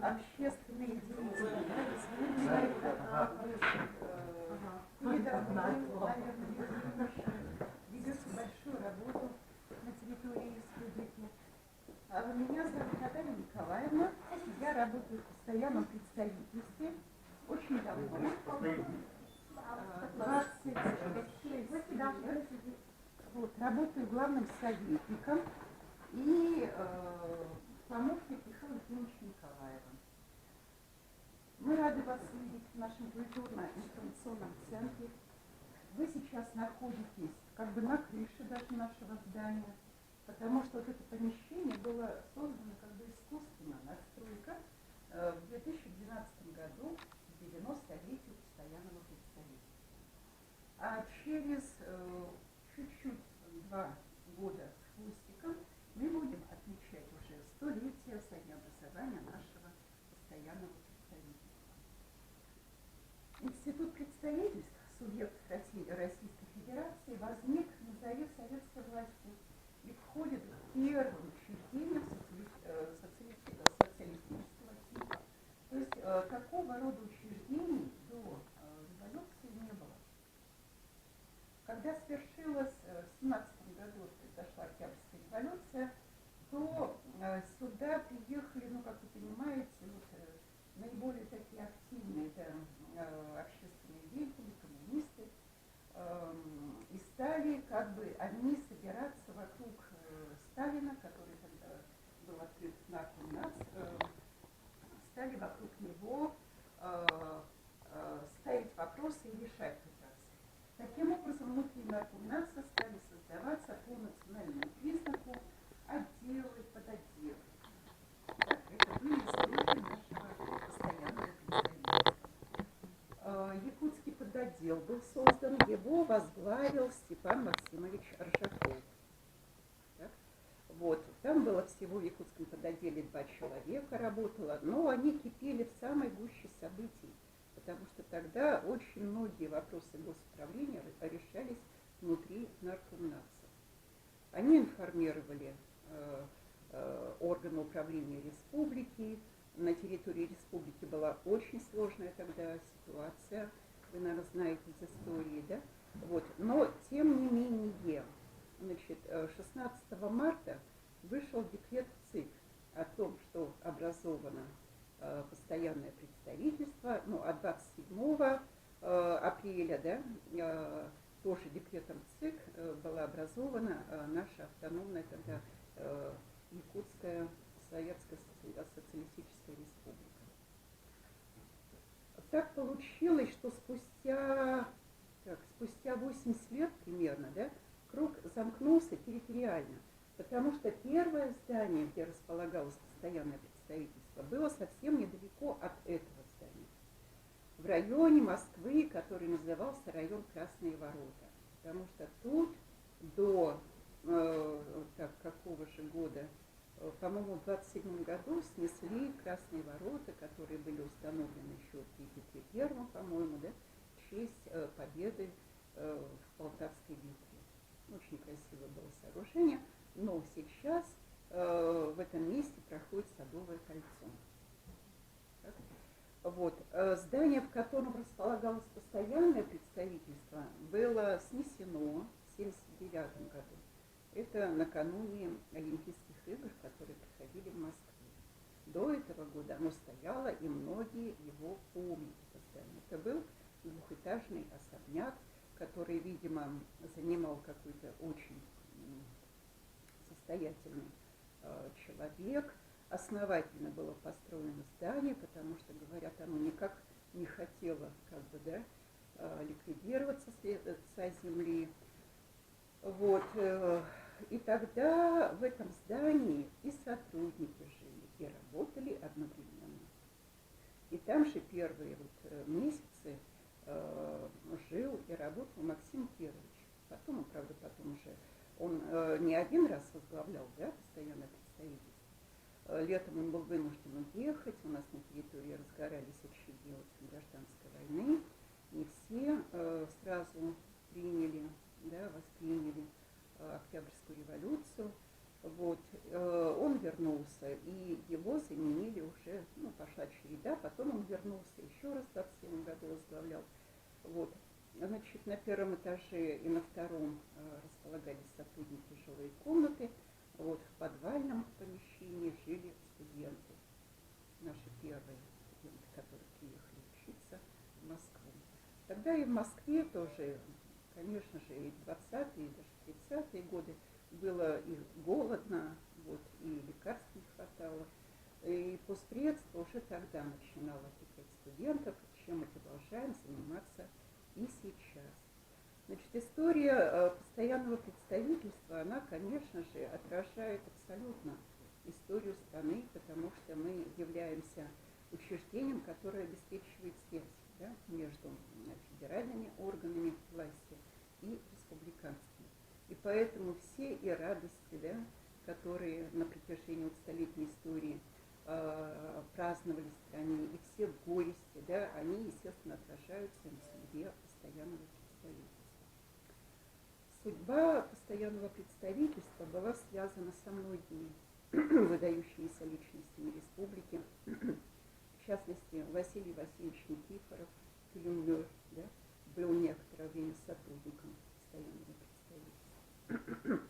общественные деятели, ведется большую работу на территории республики. Меня зовут Наталья Николаевна, я работаю в постоянном представительстве очень давно, 26 лет. Вот, работаю главным советником и помощник Михаила Евгеньевича Николаева. Мы рады вас видеть в нашем культурно-информационном центре. Вы сейчас находитесь как бы на крыше даже нашего здания, потому что вот это помещение было создано как бы искусственно, надстройка, в 2012 году, в 90-летию постоянного представительства. А через чуть-чуть 2 года с хвостиком мы будем отмечать уже 100-летие со дня образования нашего постоянного представительства. Институт представительств, субъект Российской Федерации, возник на заре советской власти и входит в первое учреждение социалистического типа. То есть такого рода учреждений до революции не было. Когда свершилась в 17 году, произошла Октябрьская революция, то сюда приехали, ну, как вы понимаете, вот, наиболее такие активные общественные деятели, коммунисты, и стали как бы они собираться вокруг Сталина, который тогда был открыт наркомнац, стали вокруг него ставить вопросы и решать пытаться. Таким образом, внутри наркомнаца стали создаваться по национальному признаку отделы, подотделы. Это были истории нашего постоянного представительства. Якутский подотдел был создан, его возглавил Степан Максимович Ржаков. Так? Вот. Там было всего в якутском подотделе 2 человека работало, но они кипели в самой гуще событий, потому что тогда очень многие вопросы госуправления решались внутри наркомнаца. Они информировали органы управления республики. На территории республики была очень сложная тогда ситуация, вы, наверное, знаете из истории, да? Вот. Но, тем не менее, значит, 16 марта вышел декрет ЦИК о том, что образовано постоянное представительство, ну, а 27 апреля, да, тоже декретом ЦИК была образована наша автономная тогда Якутская Советская Социалистическая Республика. Так получилось, что спустя 80 лет примерно, да, круг замкнулся территориально, потому что первое здание, где располагалось постоянное представительство, было совсем недалеко от этого здания, в районе Москвы, который назывался район Красные Ворота, потому что тут до какого же года, по-моему, в 27 году снесли Красные Ворота, которые были установлены еще при Петре Первом, по-моему, да, в честь победы в Полтавской битве. Очень красивое было сооружение, но сейчас в этом месте проходит Садовое кольцо. Так? Вот. Здание, в котором располагалось постоянное представительство, было снесено в 1979 году. Это накануне Олимпийских игр, которые проходили в Москве. До этого года оно стояло, и многие его помнят, это здание. Это был двухэтажный особняк, который, видимо, занимал какой-то очень состоятельный человек. Основательно было построено здание, потому что, говорят, оно никак не хотело как бы, да, ликвидироваться с лица земли. Вот. И тогда в этом здании и сотрудники жили, и работали одновременно. И там же первые вот месяцы жил и работал Максим Кирович. Потом, правда, потом уже он не один раз возглавлял, да, постоянное представительство. Летом он был вынужден уехать, у нас на территории разгорались очаги гражданской войны. Не все сразу приняли, да, восприняли Октябрьскую революцию. Вот, он вернулся, и его заменили уже, пошла череда, потом он вернулся еще раз в 27 году возглавлял. Вот. Значит, на первом этаже и на втором располагались сотрудники жилые комнаты. Вот, в подвальном помещении жили студенты, наши первые студенты, которые приехали учиться в Москву. Тогда и в Москве тоже, конечно же, и 20-е, и даже 30-е годы было и голодно, вот, и лекарств не хватало. И постпредство уже тогда начинало отвлекать студентов, чем мы продолжаем заниматься и сейчас. Значит, история постоянного представительства, она, конечно же, отражает абсолютно историю страны, потому что мы являемся учреждением, которое обеспечивает связь, да, между федеральными органами власти и республиканскими. И поэтому все и радости, да, которые на протяжении столетней истории праздновали в стране, и все горести, да, они, естественно, отражаются на судьбе постоянного представительства. Судьба постоянного представительства была связана со многими выдающимися личностями республики, в частности, Василий Васильевич Никифоров, Люмлер, да, был некоторое время сотрудником постоянного представительства.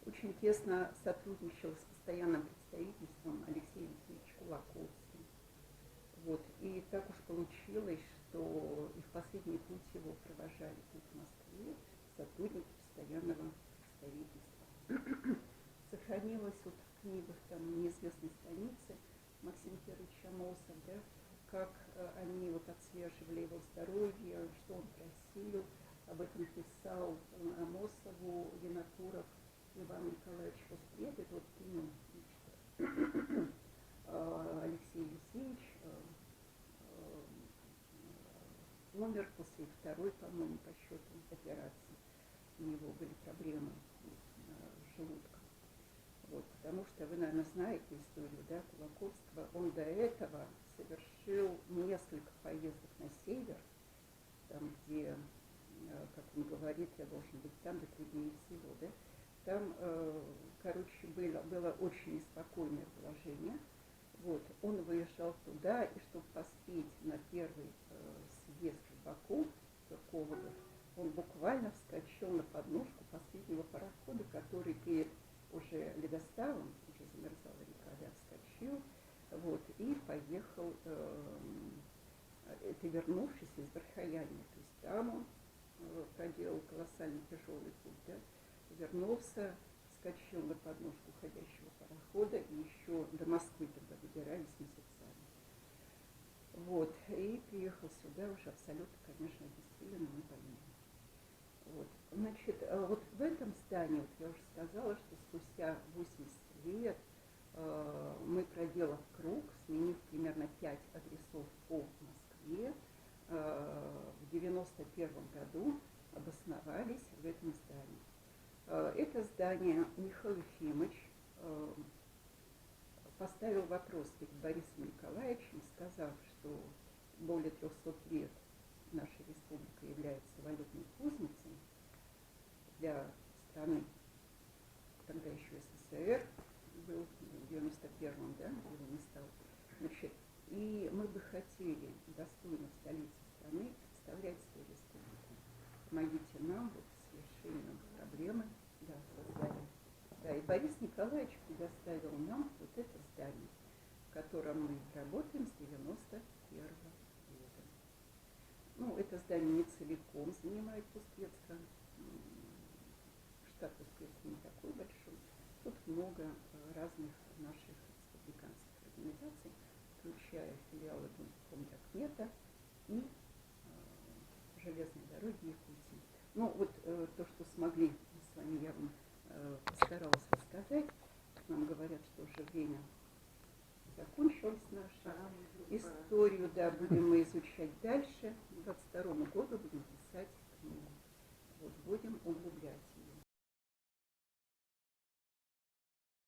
Очень тесно сотрудничал с постоянным представительством Алексей Алексеевич Кулаковский. Вот. И так уж получилось, что и в последний путь его провожали тут в Москве сотрудники постоянного представительства. Сохранилось вот в книгах там неизвестной страницы Максим Кирович Амосов, да, как они вот отслеживали его здоровье, что он просил, об этом писал Амосову Винокуров Иван Николаевич Постпредед, вот при нем Алексей Алексеевич умер после второй, по-моему, по счету операции. У него были проблемы с желудком. Вот, потому что вы, наверное, знаете историю, да, Кулаковского. Он до этого совершил несколько поездок на север, там, где, как он говорит, я должен быть там, да труднее всего, да. Там, короче, было очень неспокойное положение. Вот, он выезжал туда, и чтобы поспеть на первый съезд в Баку, Турководов, он буквально вскочил на подножку последнего парохода, который перед уже ледоставом, уже замерзала река, да, вскочил, вот, и поехал, это вернувшись из Верхоянии, то есть там он проделал колоссально тяжелый путь, да, вернулся, вскочил на подножку уходящего парохода, и еще до Москвы тогда добирались месяцами. Вот, и приехал сюда уже абсолютно, конечно, обессиленным и больным. Вот. Значит, вот в этом здании, вот я уже сказала, что спустя 80 лет мы, проделав круг, сменив примерно 5 адресов по Москве, в 91 году обосновались в этом здании. Это здание Михаил Ефимович поставил вопрос перед Борисом Николаевичем, сказав, что более 300 лет наша республика является валютной кузницей для страны, тогда еще СССР был в 91-м, да, его не стало. Значит, и мы бы хотели достойно в столице страны представлять свою республику. Помогите нам вот с решением проблемы, да, создания. Да, и Борис Николаевич предоставил нам вот это здание, в котором мы работаем с 91 года. Ну, это здание не целиком занимает Пуспецка. Штат Пуспецка не такой большой. Тут много разных наших республиканских организаций, включая филиалы Комдокмета и железной дороги Якутии. Ну, вот то, что смогли с вами, я вам постаралась рассказать. Нам говорят, что уже время закончилось наша историю, да, будем мы изучать дальше. К 22 году будем писать книгу. Вот, будем углублять.